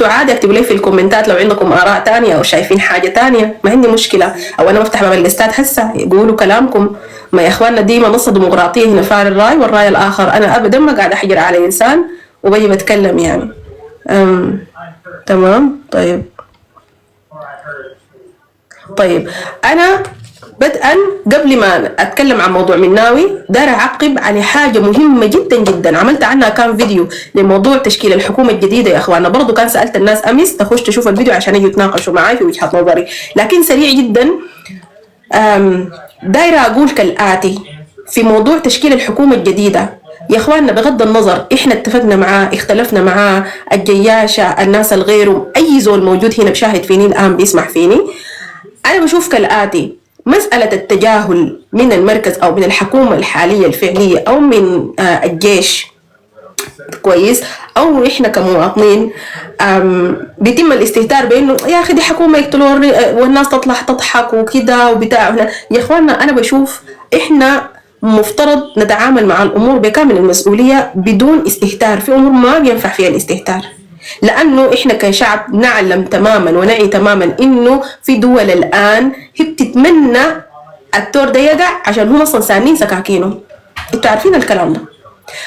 انتوا عادي اكتبوا لي في الكومنتات لو عندكم اراء تانية او شايفين حاجة تانية، ما عندي مشكلة. او انا بفتح باب الاستاد هسه يقولوا كلامكم. ما يا اخواننا دي منصة ديمقراطية هنا، فار الراي والراي الاخر. انا ابدا ما قاعد احجر على انسان وبجي بتكلم يعني. تمام. طيب انا بدءا قبل ما اتكلم عن موضوع مناوي داير اعقب على حاجه مهمه جدا جدا، عملت عنها كان فيديو لموضوع تشكيل الحكومه الجديده يا اخوانا. برضو كان سالت الناس امس تخش تشوف الفيديو عشان يجوا يتناقشوا معي في وجهه نظري، لكن سريع جدا. دايره اقول كالاتي في موضوع تشكيل الحكومه الجديده يا اخواننا، بغض النظر احنا اتفقنا معاه اختلفنا معاه، الجياشه الناس الغيره، اي زول موجود هنا بشاهد فيني الان بيسمع فيني، انا بشوف كالاتي: مسألة التجاهل من المركز أو من الحكومة الحالية الفعلية أو من الجيش كويس، أو إحنا كمواطنين بيتم الاستهتار بأنه يا أخي دي حكومة يقتلوا والناس تطلع تضحك وكده وبتاع. يا إخواننا أنا بشوف إحنا مفترض نتعامل مع الأمور بكامل المسؤولية بدون استهتار. في أمور ما بينفع فيها الاستهتار، لأنه إحنا كشعب نعلم تماما ونعي تماما إنه في دول الآن هي بتتمنى التور ده يقع عشان هم أصلا سانين سكاكينهم. انتوا عارفين الكلام ده.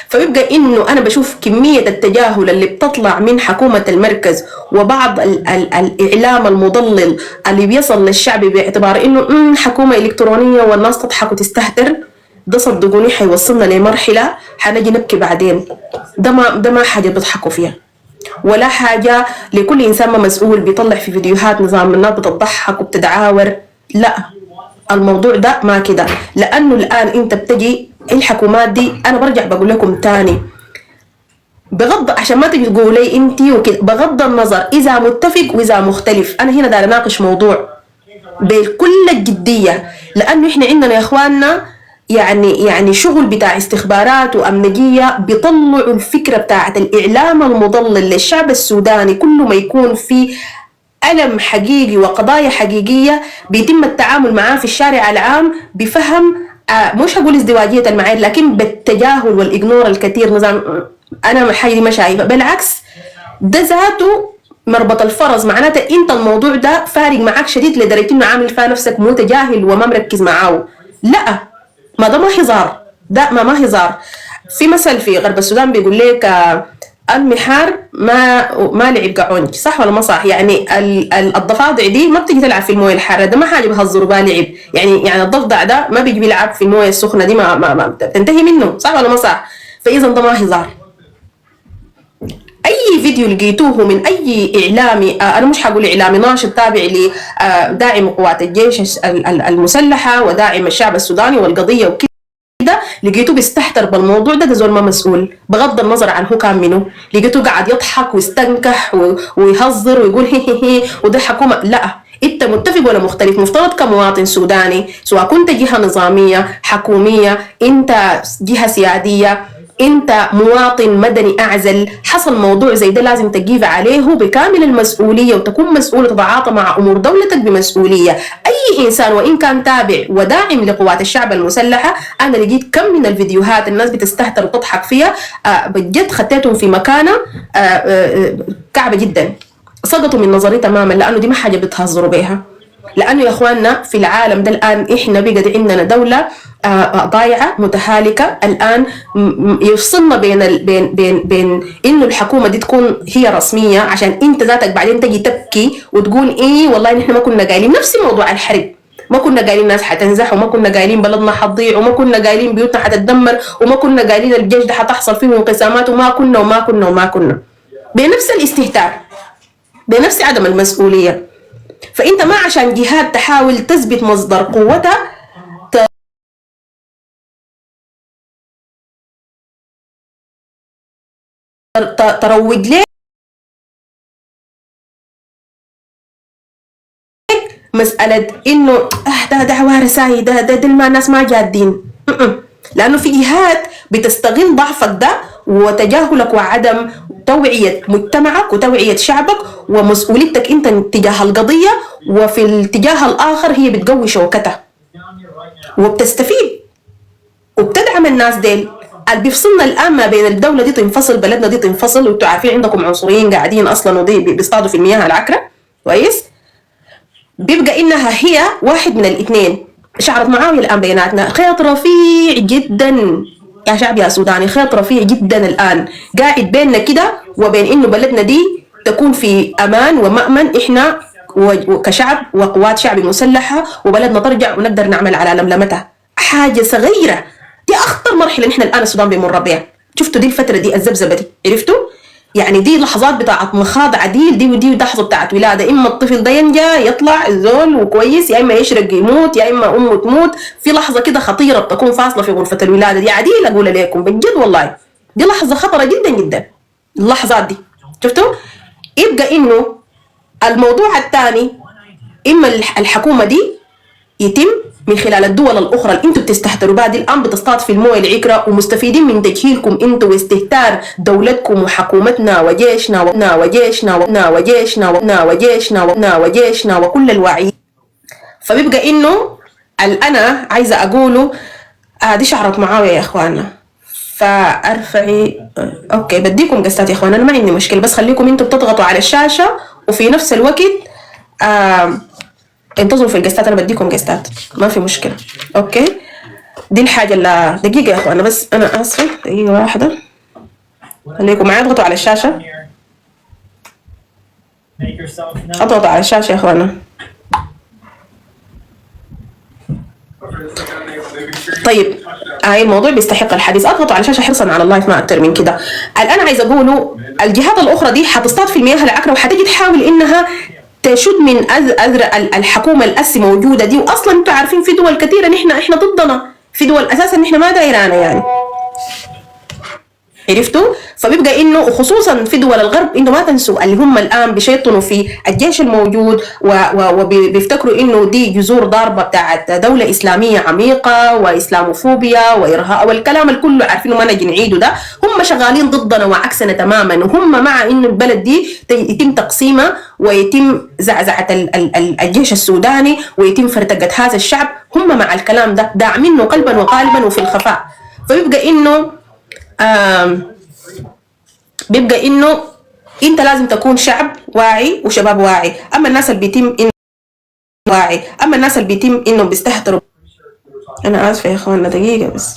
فبيبقى إنه أنا بشوف كمية التجاهل اللي بتطلع من حكومة المركز وبعض الإعلام المضلل اللي بيصل للشعب باعتبار إنه حكومة إلكترونية والناس تضحك وتستهتر، ده صدقوني حيوصلنا لمرحلة حنجي نبكي بعدين. ده ما حاجة بيضحكوا فيها ولا حاجة لكل إنسان ما مسؤول بيطلع في فيديوهات نظام الناس بتضحك وبتدعاور. لا، الموضوع ده ما كده. لأنه الآن أنت بتجي الحكومات دي، أنا برجع بقول لكم تاني عشان ما تجي تقولي أنت وكده، بغض النظر إذا متفق وإذا مختلف، أنا هنا داير أناقش موضوع بكل الجدية. لأنه إحنا عندنا يا إخواننا يعني شغل بتاع استخبارات وأمنية بيطلعوا الفكرة بتاعت الإعلام المضلل للشعب السوداني. كل ما يكون في ألم حقيقي وقضايا حقيقية بيتم التعامل معاه في الشارع العام بفهم، مش هقول ازدواجية المعايير، لكن بالتجاهل والإجنور الكثير. نظام أنا حاجة دي ما شايفة، بالعكس ده ذاته مربط الفرس. معناته أنت الموضوع ده فارق معاك شديد لدرجة إنه عامل فيها نفسك متجاهل وما مركز معاه. لا، ما ده ما هزار، ده ما هزار. في مثل في غرب السودان بيقول لك المحار ما لعب قعونج، صح ولا ما صح؟ يعني الضفادع دي ما بتيجي تلعب في المويه الحاره، ده ما حاجه بيهزروا بها لعب. يعني الضفدع ده ما بيجي بيلعب في المويه السخنه دي، ما بتنتهي منه، صح ولا ما صح؟ فاذا ده ما هزار. اي فيديو لقيتوه من اي اعلامي، انا مش هقول اعلامي، ناشط تابع لداعم قوات الجيش المسلحه وداعم الشعب السوداني والقضيه وكده، لقيته بيستهتر بالموضوع ده زول ما مسؤول بغض النظر عن هو كان منه. لقيته قاعد يضحك ويستنكح ويهزر ويقول هي وده حكومه. لا، انت متفق ولا مختلف؟ مفترض كمواطن سوداني، سواء كنت جهه نظاميه حكوميه، انت جهه سياديه، انت مواطن مدني اعزل، حصل موضوع زي ده لازم تجيب عليه بكامل المسؤوليه وتكون مسؤول وتتعاطى مع امور دولتك بمسؤوليه. اي انسان وان كان تابع وداعم لقوات الشعب المسلحه، انا لقيت كم من الفيديوهات الناس بتستهتر وتضحك فيها، بجد خطيتهم في مكانه كعبه جدا، سقطوا من نظري تماما، لانه دي ما حاجه بتهزروا بيها. لانه يا اخواننا في العالم ده الان احنا بقت عندنا دوله ضايعه متهالكه الان. يفصلنا بين انه الحكومه دي تكون هي رسميه عشان انت ذاتك بعدين تجي تبكي وتقول ايه والله نحن ما كنا قايلين. نفس موضوع الحرب، ما كنا قايلين ناس حتنزح، وما كنا قايلين بلدنا حتضيع، وما كنا قايلين بيوتنا حتتدمر، وما كنا قايلين الجيش ده حتحصل فيه انقسامات، وما كنا بنفس الاستهتار، بنفس عدم المسؤوليه. فانت ما عشان جهات تحاول تثبت مصدر قوتها تروج لك مسألة إنه ده عوارساي، ده ما الناس ما جادين. لأنه في جهات بتستغل ضعفك ده وتجاهلك وعدم توعية مجتمعك وتوعية شعبك ومسؤوليتك أنت تجاه القضية، وفي الاتجاه الآخر هي بتقوي شوكتها وبتستفيد وبتدعم الناس ديل. اللي بيفصلنا الان ما بين الدوله دي تنفصل، بلدنا دي تنفصل، وانتوا عارفين عندكم عنصريين قاعدين اصلا ودي بيصطادوا في المياه العكره كويس، بيبقى انها هي واحد من الاثنين. شعرة معاوية الان بيناتنا خيط رفيع جدا يا شعب يا سوداني، خيط رفيع جدا الان قاعد بيننا كده وبين انه بلدنا دي تكون في امان ومأمن احنا كشعب وقوات شعبي مسلحه، وبلدنا ترجع ونقدر نعمل على لملمتها. حاجه صغيره دي اخطر مرحله نحن الان السودان بيمر بها. شفتوا دي الفتره دي الذبذبه دي، عرفتوا؟ يعني دي لحظات بتاعت مخاض عديل، دي ودي لحظه بتاعت ولاده، اما الطفل ده ينجا يطلع الزول وكويس، يا اما يشرق يموت، يا اما امه تموت. في لحظه كده خطيره بتكون فاصله في غرفه الولاده دي عديل، اقول لكم بجد والله دي لحظه خطره جدا جدا اللحظات دي. شفتوا؟ يبقى انه الموضوع الثاني اما الحكومه دي يتم من خلال الدول الاخرى اللي انتم بتستهتروا بها دي، الان بتصطاد في المويه العكره ومستفيدين من تجهيلكم انتم واستهتار دولتكم وحكومتنا وجيشنا وجيشنا وجيشنا وجيشنا وكل الواعيين. فبيبقى انه انا عايزه اقوله دي شعرة معاويه يا اخوانا. فارفعي اوكي بديكم قستات يا اخوانا، انا ما عندي مشكله، بس خليكم انتم بتضغطوا على الشاشه وفي نفس الوقت انتظروا في القستات، انا بديكم قستات ما في مشكله. اوكي دي الحاجه اللي دقيقه يا اخوانا، بس انا اسفه دقيقه واحده، خليكم معايا اضغطوا على الشاشه، اضغطوا على الشاشه يا اخوانا. طيب هاي الموضوع بيستحق الحديث، اضغطوا على الشاشه حرصا على اللايف ما اكثر من كده. الان عايز اقوله الجهات الاخرى دي حتصطاد في المياه العكره وحتجي تحاول انها تشد من أذر الحكومه الاسي موجوده دي، واصلا انتوا عارفين في دول كثيره احنا ضدنا، في دول اساسا احنا ما دايرانا يعني، عرفتوا؟ فبيبقى انه وخصوصا في دول الغرب انه ما تنسوا اللي هم الان بيشيطنوا في الجيش الموجود وبيفتكروا انه دي جذور ضاربه بتاعت دوله اسلاميه عميقه واسلاموفوبيا وارهاب والكلام الكله عارفينه ما نجي نعيده ده. هم شغالين ضدنا وعكسنا تماما، وهم مع انه البلد دي يتم تقسيمها ويتم زعزعه الجيش السوداني ويتم فرتقه هذا الشعب. هم مع الكلام ده داعمينه قلبا وقالبا وفي الخفاء. فبيبقى انه بيبقى انه انت لازم تكون شعب واعي وشباب واعي. اما الناس اللي بيتم انه واعي، اما الناس اللي بيتم انه بيستهتروا. انا اسفه يا اخوانا دقيقه بس.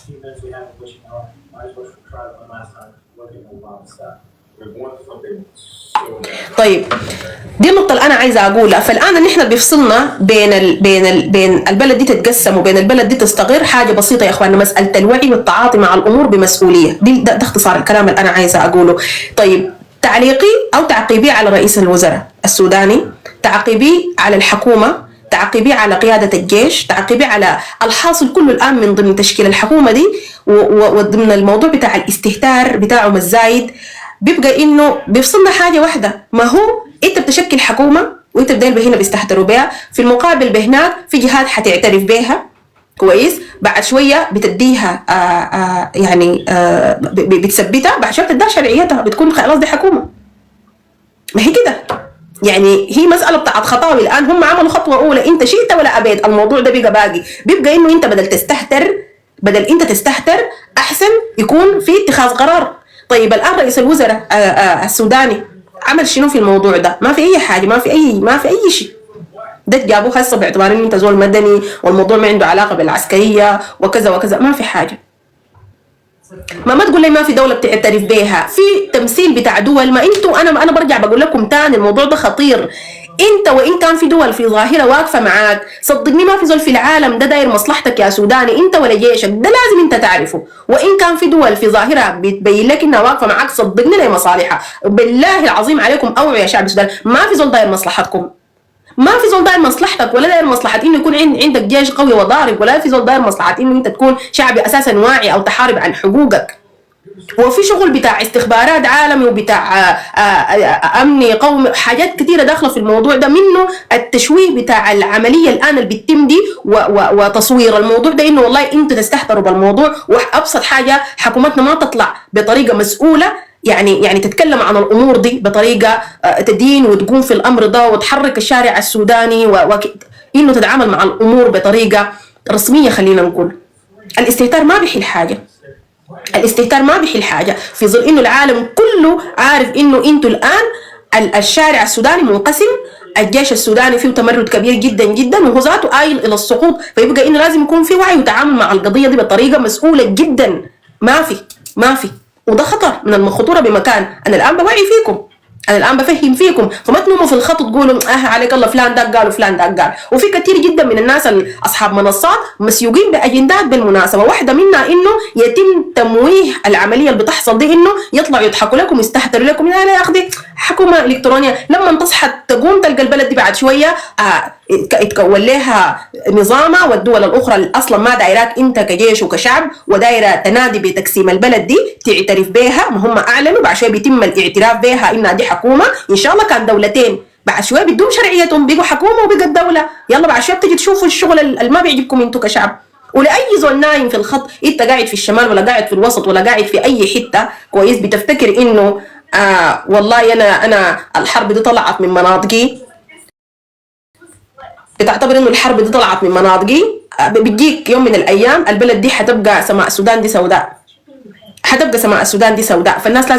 طيب دي النقطة اللي أنا عايزة أقولها. فالآن نحن بيفصلنا بين البلد دي تتقسم وبين البلد دي تستقر حاجة بسيطة يا إخواننا، مسألة الوعي والتعاطي مع الأمور بمسؤولية. ده اختصار الكلام اللي أنا عايزة أقوله. طيب تعليقي أو تعقيبي على رئيس الوزراء السوداني، تعقيبي على الحكومة، تعقيبي على قيادة الجيش، تعقيبي على الحاصل كله الآن من ضمن تشكيل الحكومة دي وضمن الموضوع بتاع الاستهتار بتاعهم الزايد. بيبقى انه بيفصلنا حاجه واحده، ما هو انت بتشكل حكومه وانت بدل هنا بيستهتروا بها، في المقابل بهناك في جهات حتعترف بها كويس، بعد شويه بتديها يعني بتثبتها، بعد شويه بتديها شرعيتها، بتكون خلاص دي حكومه. ما هي كده يعني، هي مساله بتاعت خطاوي. الان هم عملوا خطوه اولى، انت شئت ولا ابيت الموضوع ده بقى باقي. بيبقى انه انت بدل انت تستهتر احسن يكون في اتخاذ قرار. طيب الان رئيس الوزراء السوداني عمل شنو في الموضوع ده؟ ما في اي حاجه، ما في اي شيء. ده جابوه هسه باعتبار ان انت زول مدني والموضوع ما عنده علاقه بالعسكريه وكذا وكذا، ما في حاجه. ما تقول لي ما في دوله بتعترف بيها، في تمثيل بتاع دول. ما انتوا انا برجع بقول لكم تاني الموضوع ده خطير. انت وان كان في دول في ظاهره واقفه معاك، صدقني ما في زول في العالم ده داير مصلحتك يا سوداني انت ولا جيشك، ده لازم انت تعرفه. وان كان في دول في ظاهره بتبين لك انها واقفه معاك، صدقني لمصالحها. بالله العظيم عليكم اوعوا يا شعب السودان، ما في زول داير مصلحتكم، ما في زول داير مصلحتك، ولا داير مصلحه انه يكون عندك جيش قوي وضارب، ولا في زول داير مصلحه انه انت تكون شعبي اساسا واعي او تحارب عن حقوقك. وفي شغل بتاع استخبارات عالمي وبتاع امني قومي، حاجات كثيره داخله في الموضوع ده، منه التشويه بتاع العمليه الان اللي بتتم دي وتصوير الموضوع ده انه والله انتوا تستهتروا بالموضوع. وابسط حاجه حكومتنا ما تطلع بطريقه مسؤوله، يعني تتكلم عن الامور دي بطريقه تدين وتقوم في الامر ده وتحرك الشارع السوداني انه تتعامل مع الامور بطريقه رسميه. خلينا نقول الاستهتار ما بيحل حاجه، الاستهتار ما بيحل حاجه في ظل انه العالم كله عارف انه انتوا الان الشارع السوداني منقسم، الجيش السوداني فيه تمرد كبير جدا جدا وهو ذاته آيل الى السقوط، فيبقى انه لازم يكون في وعي وتعامل مع القضيه دي بطريقه مسؤوله جدا. ما في وده خطر من الخطوره بمكان. انا الان بوعي فيكم، انا الان بفهم فيكم، فما تنوموا في الخط تقولوا عليك الله فلان ده قال وفلان ده قال. وفي كثير جدا من الناس اصحاب منصات مسيوقين باجندات بالمناسبه، واحده منها انه يتم تمويه العمليه اللي بتحصل دي، انه يطلعوا يضحكوا لكم يستهتروا لكم. يا اخي حكومه الكترونيه لما تصحى تقوم تلقى البلد دي بعد شويه يتكون لها نظامها، والدول الاخرى اصلا ما دايراك انت كجيش وكشعب ودايره تنادي بتقسيم البلد دي تعترف بها. ما هم اعلنوا بعد شويه بيتم الاعتراف بها انها دي حكومه، ان شاء الله كان دولتين، بعد شويه بدهم شرعيتهم بيقوا حكومه وبقت دوله. يلا بعد شويه بتجي تشوفوا الشغل اللي ما بيعجبكم انتوا كشعب. ولاي زول نايم في الخط، انت قاعد في الشمال ولا قاعد في الوسط ولا قاعد في اي حته كويس، بتفتكر انه والله انا الحرب دي طلعت من مناطقي، بتعتبر انه الحرب دي طلعت من مناطقي، بتجيك يوم من الايام البلد دي حتبقى سماء السودان دي سوداء، حتبقى سماء السودان دي سوداء. فالناس لازم